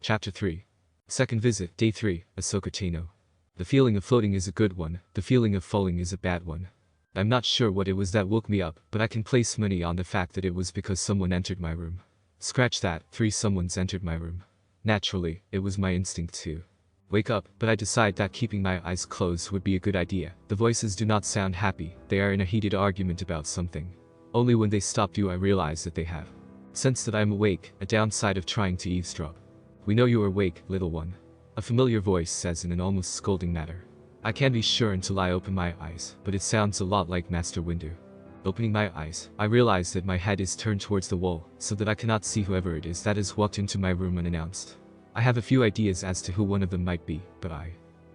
Chapter 3. Second Visit, Day 3, Ahsoka Tano. The feeling of floating is a good one, the feeling of falling is a bad one. I'm not sure what it was that woke me up, but I can place money on the fact that it was because someone entered my room. Scratch that, 3 someone's entered my room. Naturally, it was my instinct to wake up, but I decide that keeping my eyes closed would be a good idea. The voices do not sound happy, they are in a heated argument about something. Only when they stop do I realize that they have sensed that I am awake, a downside of trying to eavesdrop. "We know you are awake, little one," a familiar voice says in an almost scolding manner. I can't be sure until I open my eyes, but it sounds a lot like Master Windu. Opening my eyes, I realize that my head is turned towards the wall, so that I cannot see whoever it is that has walked into my room unannounced. I have a few ideas as to who one of them might be, but I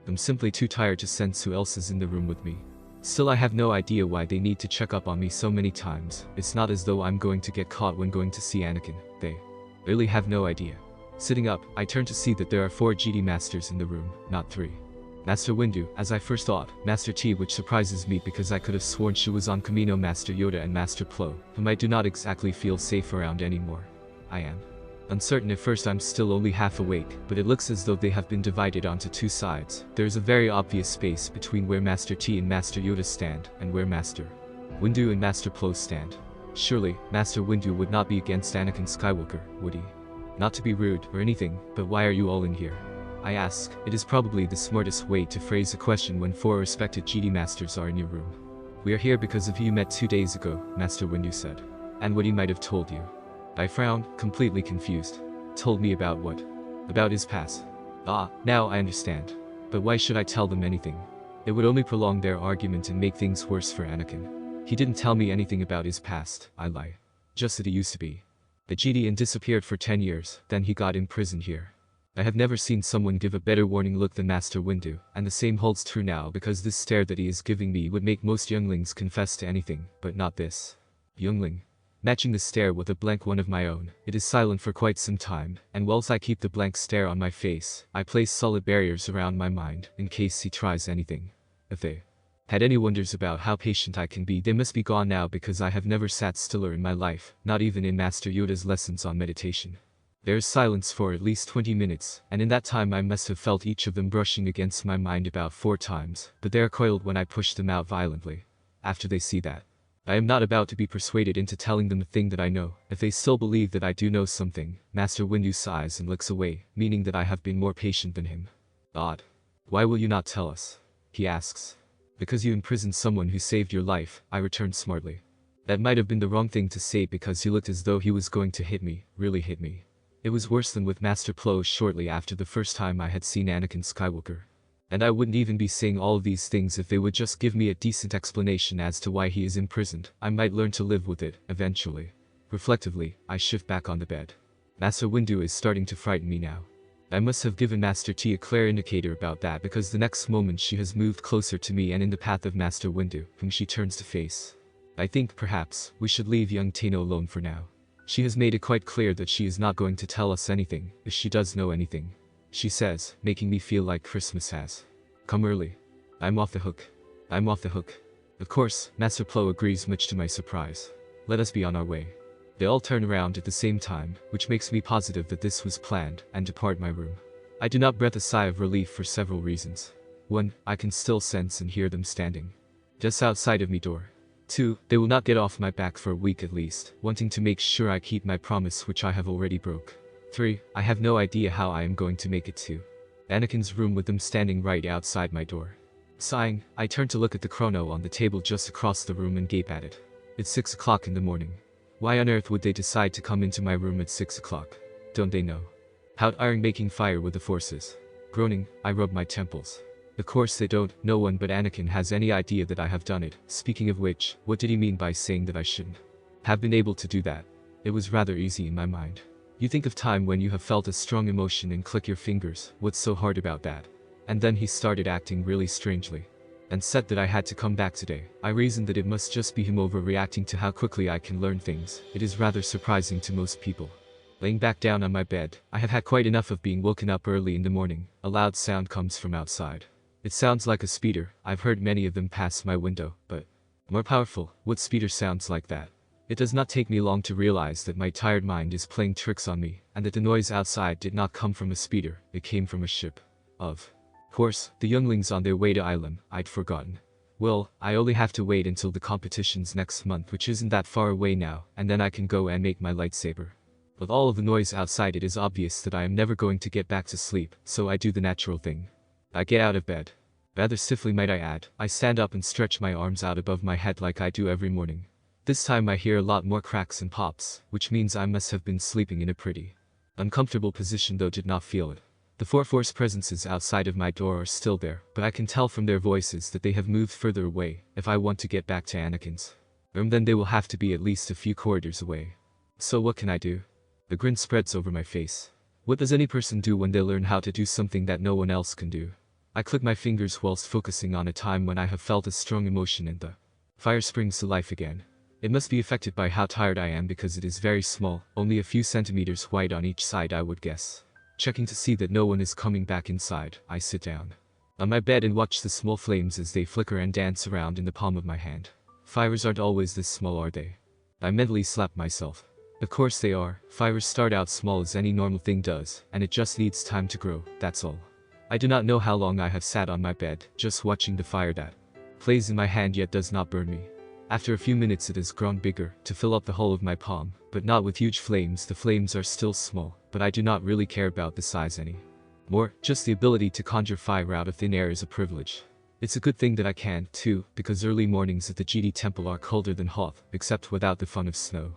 am simply too tired to sense who else is in the room with me. Still, I have no idea why they need to check up on me so many times. It's not as though I'm going to get caught when going to see Anakin. They really have no idea. Sitting up, I turn to see that there are 4 Jedi Masters in the room, not 3. Master Windu, as I first thought, Master T, which surprises me because I could have sworn she was on Kamino, Master Yoda and Master Plo, whom I do not exactly feel safe around anymore. I am uncertain. At first I'm still only half awake, but it looks as though they have been divided onto 2 sides. There is a very obvious space between where Master T and Master Yoda stand, and where Master Windu and Master Plo stand. Surely, Master Windu would not be against Anakin Skywalker, would he? Not to be rude or anything, but why are you all in here? I ask. It is probably the smartest way to phrase a question when 4 respected Jedi Masters are in your room. "We are here because of who you met 2 days ago," Master Windu said. "And what he might have told you." I frowned, completely confused. Told me about what? About his past. Ah, now I understand. But why should I tell them anything? It would only prolong their argument and make things worse for Anakin. He didn't tell me anything about his past, I lie. Just that he used to be a Jedi and disappeared for 10 years, then he got imprisoned here. I have never seen someone give a better warning look than Master Windu, and the same holds true now because this stare that he is giving me would make most younglings confess to anything, but not this youngling. Matching the stare with a blank one of my own, it is silent for quite some time, and whilst I keep the blank stare on my face, I place solid barriers around my mind, in case he tries anything. If they had any wonders about how patient I can be, they must be gone now because I have never sat stiller in my life, not even in Master Yoda's lessons on meditation. There is silence for at least 20 minutes, and in that time I must have felt each of them brushing against my mind about 4 times, but they are coiled when I push them out violently. After they see that I am not about to be persuaded into telling them the thing that I know, if they still believe that I do know something, Master Windu sighs and looks away, meaning that I have been more patient than him. Odd. "Why will you not tell us?" he asks. "Because you imprisoned someone who saved your life," I returned smartly. That might have been the wrong thing to say because he looked as though he was going to hit me, really hit me. It was worse than with Master Plo shortly after the first time I had seen Anakin Skywalker. And I wouldn't even be saying all of these things if they would just give me a decent explanation as to why he is imprisoned. I might learn to live with it, eventually. Reflectively, I shift back on the bed. Master Windu is starting to frighten me now. I must have given Master T a clear indicator about that because the next moment she has moved closer to me and in the path of Master Windu, whom she turns to face. I think, perhaps, we should leave young Tano alone for now. She has made it quite clear that she is not going to tell us anything, if she does know anything. She says, making me feel like Christmas has come early. I'm off the hook. I'm off the hook. Of course, Master Plo agrees, much to my surprise. Let us be on our way. They all turn around at the same time, which makes me positive that this was planned, and depart my room. I do not breathe a sigh of relief for several reasons. 1. I can still sense and hear them standing just outside of me door. 2. They will not get off my back for a week at least, wanting to make sure I keep my promise which I have already broke. 3. I have no idea how I am going to make it to Anakin's room with them standing right outside my door. Sighing, I turn to look at the chrono on the table just across the room and gape at it. It's 6 o'clock in the morning. Why on earth would they decide to come into my room at 6 o'clock? Don't they know how tiring making fire with the forces? Groaning, I rub my temples. Of course they don't. No one but Anakin has any idea that I have done it. Speaking of which, what did he mean by saying that I shouldn't have been able to do that? It was rather easy in my mind. You think of time when you have felt a strong emotion and click your fingers, what's so hard about that? And then he started acting really strangely and said that I had to come back today. I reasoned that it must just be him overreacting to how quickly I can learn things. It is rather surprising to most people. Laying back down on my bed, I have had quite enough of being woken up early in the morning. A loud sound comes from outside. It sounds like a speeder. I've heard many of them pass my window, but more powerful. What speeder sounds like that? It does not take me long to realize that my tired mind is playing tricks on me, and that the noise outside did not come from a speeder, it came from a ship. Of course, the younglings on their way to Ilum, I'd forgotten. Well, I only have to wait until the competition's next month, which isn't that far away now, and then I can go and make my lightsaber. With all of the noise outside, it is obvious that I am never going to get back to sleep, so I do the natural thing. I get out of bed. Rather stiffly, might I add. I stand up and stretch my arms out above my head like I do every morning. This time I hear a lot more cracks and pops, which means I must have been sleeping in a pretty uncomfortable position, though did not feel it. The four Force presences outside of my door are still there, but I can tell from their voices that they have moved further away. If I want to get back to Anakin's room, then they will have to be at least a few corridors away. So what can I do? The grin spreads over my face. What does any person do when they learn how to do something that no one else can do? I click my fingers whilst focusing on a time when I have felt a strong emotion and the fire springs to life again. It must be affected by how tired I am because it is very small, only a few centimeters wide on each side, I would guess. Checking to see that no one is coming back inside, I sit down on my bed and watch the small flames as they flicker and dance around in the palm of my hand. Fires aren't always this small, are they? I mentally slap myself. Of course they are. Fires start out small as any normal thing does, and it just needs time to grow, that's all. I do not know how long I have sat on my bed, just watching the fire that plays in my hand yet does not burn me. After a few minutes it has grown bigger, to fill up the whole of my palm, but not with huge flames. The flames are still small, but I do not really care about the size any more. Just the ability to conjure fire out of thin air is a privilege. It's a good thing that I can, too, because early mornings at the Jedi temple are colder than hot, except without the fun of snow.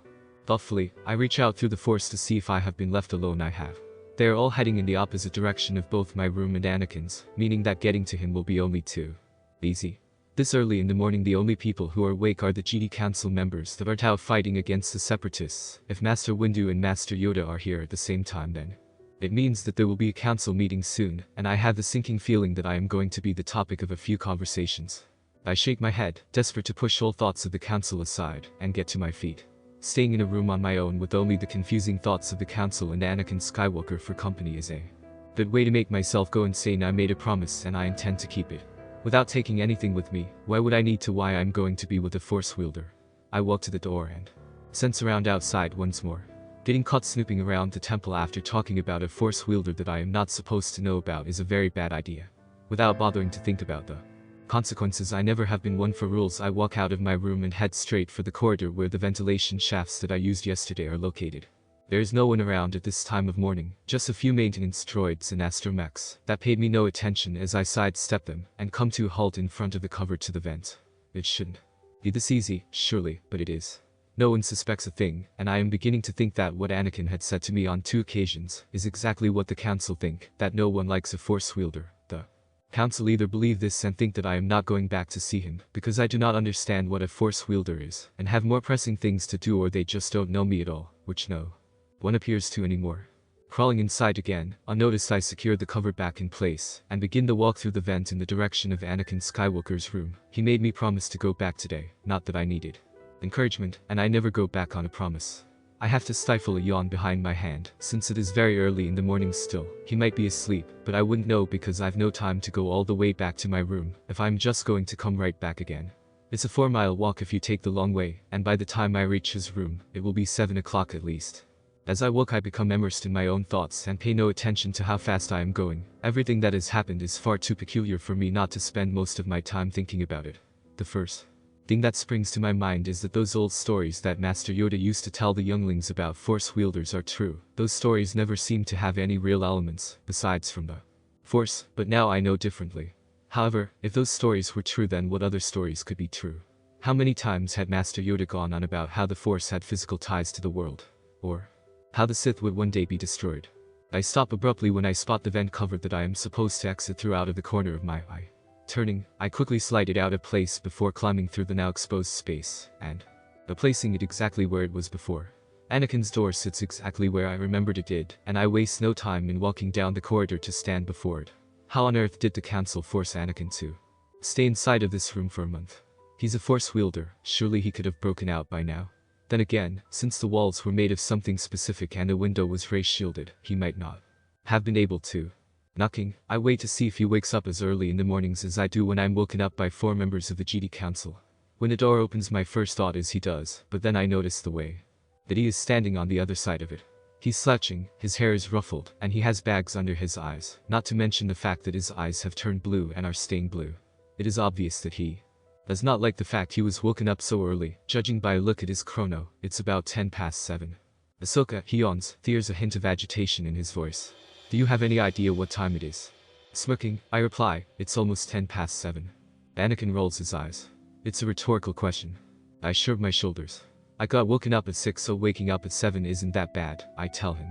Thoughtfully, I reach out through the Force to see if I have been left alone. I have. They are all heading in the opposite direction of both my room and Anakin's, meaning that getting to him will be only too easy. This early in the morning, the only people who are awake are the Jedi Council members that are out fighting against the Separatists. If Master Windu and Master Yoda are here at the same time, then it means that there will be a council meeting soon, and I have the sinking feeling that I am going to be the topic of a few conversations. I shake my head, desperate to push all thoughts of the council aside, and get to my feet. Staying in a room on my own with only the confusing thoughts of the council and Anakin Skywalker for company is a good way to make myself go insane. I made a promise and I intend to keep it. Without taking anything with me, why would I need to? Why I'm going to be with a Force wielder. I walk to the door and sense around outside once more. Getting caught snooping around the temple after talking about a Force wielder that I am not supposed to know about is a very bad idea. Without bothering to think about the consequences, I never have been one for rules. I walk out of my room and head straight for the corridor where the ventilation shafts that I used yesterday are located. There is no one around at this time of morning, just a few maintenance droids and astromechs that paid me no attention as I sidestep them and come to a halt in front of the cover to the vent. It shouldn't be this easy, surely, but it is. No one suspects a thing, and I am beginning to think that what Anakin had said to me on 2 occasions is exactly what the council think, that no one likes a Force wielder. The council either believe this and think that I am not going back to see him because I do not understand what a Force wielder is and have more pressing things to do, or they just don't know me at all, which no one appears to anymore. Crawling inside again, unnoticed, I secure the cover back in place and begin the walk through the vent in the direction of Anakin Skywalker's room. He made me promise to go back today, not that I needed encouragement, and I never go back on a promise. I have to stifle a yawn behind my hand, since it is very early in the morning still. He might be asleep, but I wouldn't know because I've no time to go all the way back to my room if I'm just going to come right back again. It's a 4-mile walk if you take the long way, and by the time I reach his room, it will be 7 o'clock at least. As I walk, I become immersed in my own thoughts and pay no attention to how fast I am going. Everything that has happened is far too peculiar for me not to spend most of my time thinking about it. The first thing that springs to my mind is that those old stories that Master Yoda used to tell the younglings about Force wielders are true. Those stories never seemed to have any real elements, besides from the Force, but now I know differently. However, if those stories were true, then what other stories could be true? How many times had Master Yoda gone on about how the Force had physical ties to the world? Or how the Sith would one day be destroyed? I stop abruptly when I spot the vent cover that I am supposed to exit through out of the corner of my eye. Turning, I quickly slide it out of place before climbing through the now exposed space, and replacing it exactly where it was before. Anakin's door sits exactly where I remembered it did, and I waste no time in walking down the corridor to stand before it. How on earth did the council force Anakin to stay inside of this room for a month? He's a Force wielder, surely he could have broken out by now. Then again, since the walls were made of something specific and a window was ray shielded, he might not have been able to. Knocking, I wait to see if he wakes up as early in the mornings as I do when I'm woken up by 4 members of the Jedi Council. When the door opens, my first thought is he does, but then I notice the way that he is standing on the other side of it. He's slouching, his hair is ruffled, and he has bags under his eyes, not to mention the fact that his eyes have turned blue and are stained blue. It is obvious that he does not like the fact he was woken up so early. Judging by a look at his chrono, it's about 7:10. Ahsoka, he yawns. There's a hint of agitation in his voice. Do you have any idea what time it is? Smirking, I reply, it's almost 7:10. Anakin rolls his eyes. It's a rhetorical question. I shrug my shoulders. I got woken up at 6, so waking up at 7 isn't that bad, I tell him.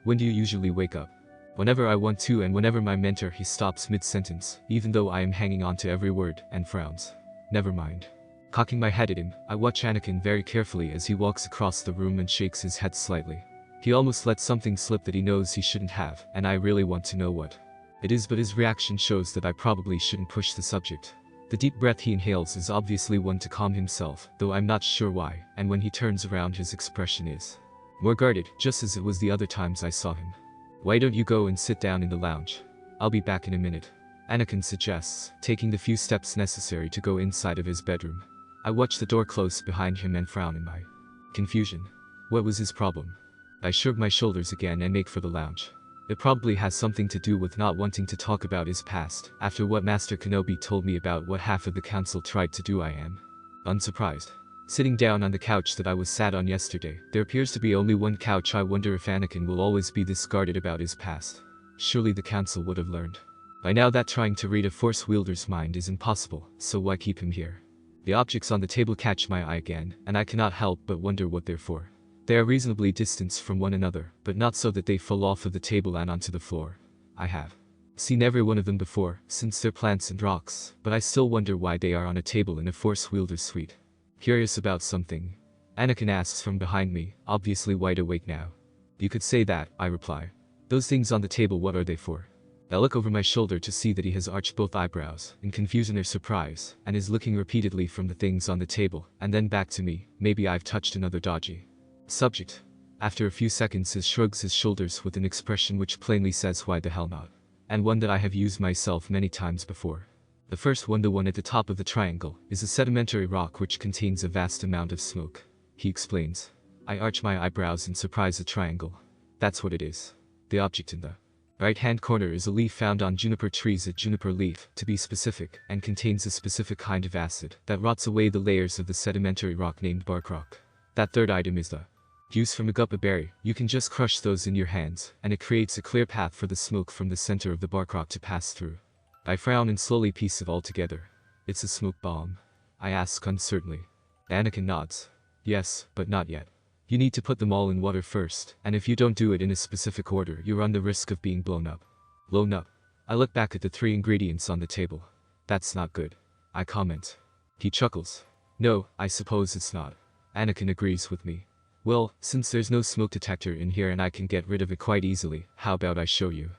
When do you usually wake up? Whenever I want to, and whenever my mentor. He stops mid-sentence, even though I am hanging on to every word, and frowns. Never mind. Cocking my head at him, I watch Anakin very carefully as he walks across the room and shakes his head slightly. He almost lets something slip that he knows he shouldn't have, and I really want to know what it is, but his reaction shows that I probably shouldn't push the subject. The deep breath he inhales is obviously one to calm himself, though I'm not sure why, and when he turns around his expression is more guarded, just as it was the other times I saw him. Why don't you go and sit down in the lounge? I'll be back in a minute, Anakin suggests, taking the few steps necessary to go inside of his bedroom. I watch the door close behind him and frown in my confusion. What was his problem? I shrug my shoulders again and make for the lounge. It probably has something to do with not wanting to talk about his past. After what Master Kenobi told me about what half of the council tried to do, I am unsurprised. Sitting down on the couch that I was sat on yesterday, there appears to be only one couch. I wonder if Anakin will always be this guarded about his past. Surely the council would have learned by now that trying to read a Force wielder's mind is impossible, so why keep him here? The objects on the table catch my eye again, and I cannot help but wonder what they're for. They are reasonably distanced from one another, but not so that they fall off of the table and onto the floor. I have seen every one of them before, since they're plants and rocks, but I still wonder why they are on a table in a Force wielder's suite. Curious about something? Anakin asks from behind me, obviously wide awake now. You could say that, I reply. Those things on the table, what are they for? I look over my shoulder to see that he has arched both eyebrows, in confusion or surprise, and is looking repeatedly from the things on the table, and then back to me. Maybe I've touched another dodgy subject. After a few seconds, he shrugs his shoulders with an expression which plainly says why the hell not, and one that I have used myself many times before. The first one, the one at the top of the triangle, is a sedimentary rock which contains a vast amount of smoke. He explains. I arch my eyebrows in surprise. A triangle. That's what it is. The object in the right-hand corner is a leaf found on juniper trees, a juniper leaf, to be specific, and contains a specific kind of acid that rots away the layers of the sedimentary rock named bark rock. That third item is the juice from a guapa berry. You can just crush those in your hands, and it creates a clear path for the smoke from the center of the bark rock to pass through. I frown and slowly piece it all together. It's a smoke bomb? I ask uncertainly. Anakin nods. Yes, but not yet. You need to put them all in water first, and if you don't do it in a specific order, you run the risk of being blown up. Blown up? I look back at the 3 ingredients on the table. That's not good, I comment. He chuckles. No, I suppose it's not. Anakin agrees with me. Well, since there's no smoke detector in here and I can get rid of it quite easily, how about I show you?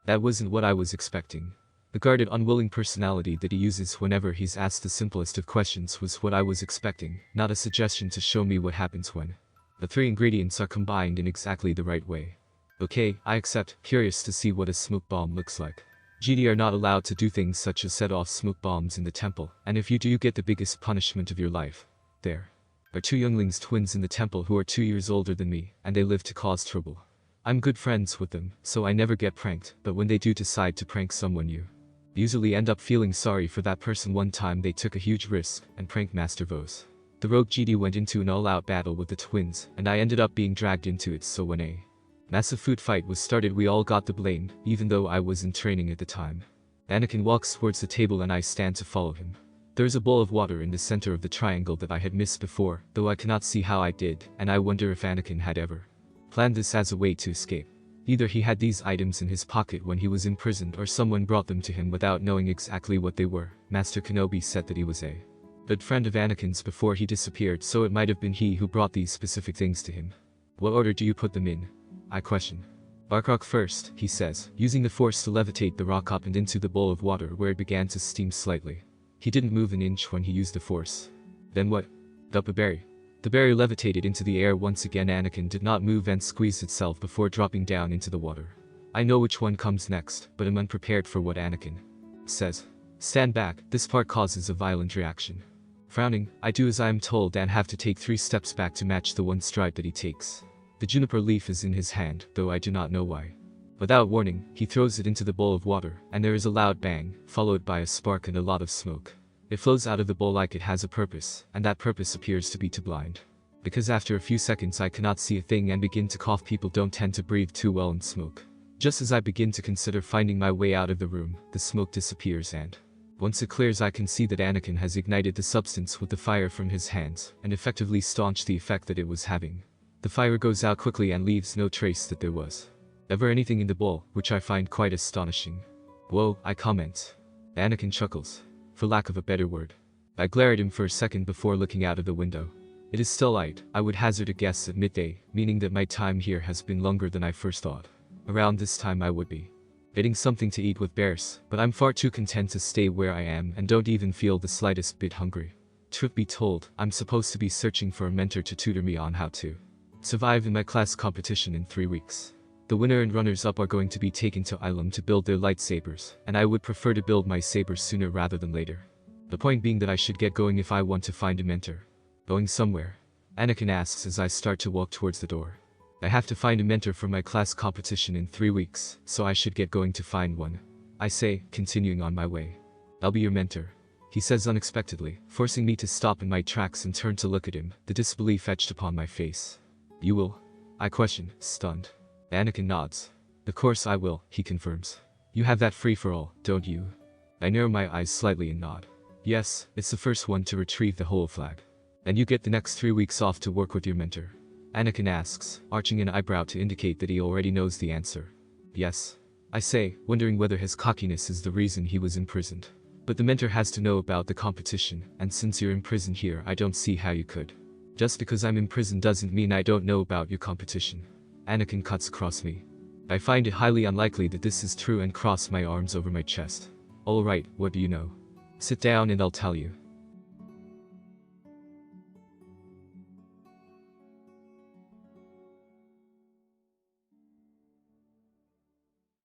That wasn't what I was expecting. The guarded, unwilling personality that he uses whenever he's asked the simplest of questions was what I was expecting, not a suggestion to show me what happens when the 3 ingredients are combined in exactly the right way. Okay, I accept, curious to see what a smoke bomb looks like. Jedi are not allowed to do things such as set off smoke bombs in the temple, and if you do, you get the biggest punishment of your life. There are 2 younglings, twins in the temple, who are 2 years older than me, and they live to cause trouble. I'm good friends with them, so I never get pranked, but when they do decide to prank someone, you usually end up feeling sorry for that person. One time they took a huge risk and pranked Master Vos. The rogue Jedi went into an all-out battle with the twins, and I ended up being dragged into it, so when a massive food fight was started, we all got the blame, even though I was in training at the time. Anakin walks towards the table and I stand to follow him. There's a bowl of water in the center of the triangle that I had missed before, though I cannot see how I did, and I wonder if Anakin had ever planned this as a way to escape. Either he had these items in his pocket when he was imprisoned, or someone brought them to him without knowing exactly what they were. Master Kenobi said that he was a good friend of Anakin's before he disappeared, so it might have been he who brought these specific things to him. What order do you put them in? I question. Bark rock first, he says, using the force to levitate the rock up and into the bowl of water, where it began to steam slightly. He didn't move an inch when he used the force. Then what? Guapa berry. The berry levitated into the air once again. Anakin did not move and squeezed itself before dropping down into the water. I know which one comes next, but am unprepared for what Anakin says. Stand back, this part causes a violent reaction. Frowning, I do as I am told and have to take 3 steps back to match the 1 stride that he takes. The juniper leaf is in his hand, though I do not know why. Without warning, he throws it into the bowl of water, and there is a loud bang, followed by a spark and a lot of smoke. It flows out of the bowl like it has a purpose, and that purpose appears to be to blind. Because after a few seconds I cannot see a thing and begin to cough. People don't tend to breathe too well in smoke. Just as I begin to consider finding my way out of the room, the smoke disappears and once it clears I can see that Anakin has ignited the substance with the fire from his hands, and effectively staunched the effect that it was having. The fire goes out quickly and leaves no trace that there was ever anything in the bowl, which I find quite astonishing. Whoa, I comment. Anakin chuckles, for lack of a better word. I glare at him for a second before looking out of the window. It is still light, I would hazard a guess at midday, meaning that my time here has been longer than I first thought. Around this time I would be getting something to eat with bears, but I'm far too content to stay where I am and don't even feel the slightest bit hungry. Truth be told, I'm supposed to be searching for a mentor to tutor me on how to survive in my class competition in 3 weeks. The winner and runners-up are going to be taken to Ilum to build their lightsabers, and I would prefer to build my sabers sooner rather than later. The point being that I should get going if I want to find a mentor. Going somewhere? Anakin asks as I start to walk towards the door. I have to find a mentor for my class competition in 3 weeks, so I should get going to find one. I say, continuing on my way. I'll be your mentor, he says unexpectedly, forcing me to stop in my tracks and turn to look at him, the disbelief etched upon my face. You will? I question, stunned. Anakin nods. Of course I will, he confirms. You have that free for all, don't you? I narrow my eyes slightly and nod. Yes, it's the first one to retrieve the whole flag. And you get the next 3 weeks off to work with your mentor. Anakin asks, arching an eyebrow to indicate that he already knows the answer. Yes, I say, wondering whether his cockiness is the reason he was imprisoned. But the mentor has to know about the competition, and since you're imprisoned here I don't see how you could. Just because I'm in prison doesn't mean I don't know about your competition. Anakin cuts across me. I find it highly unlikely that this is true and cross my arms over my chest. Alright, what do you know? Sit down and I'll tell you.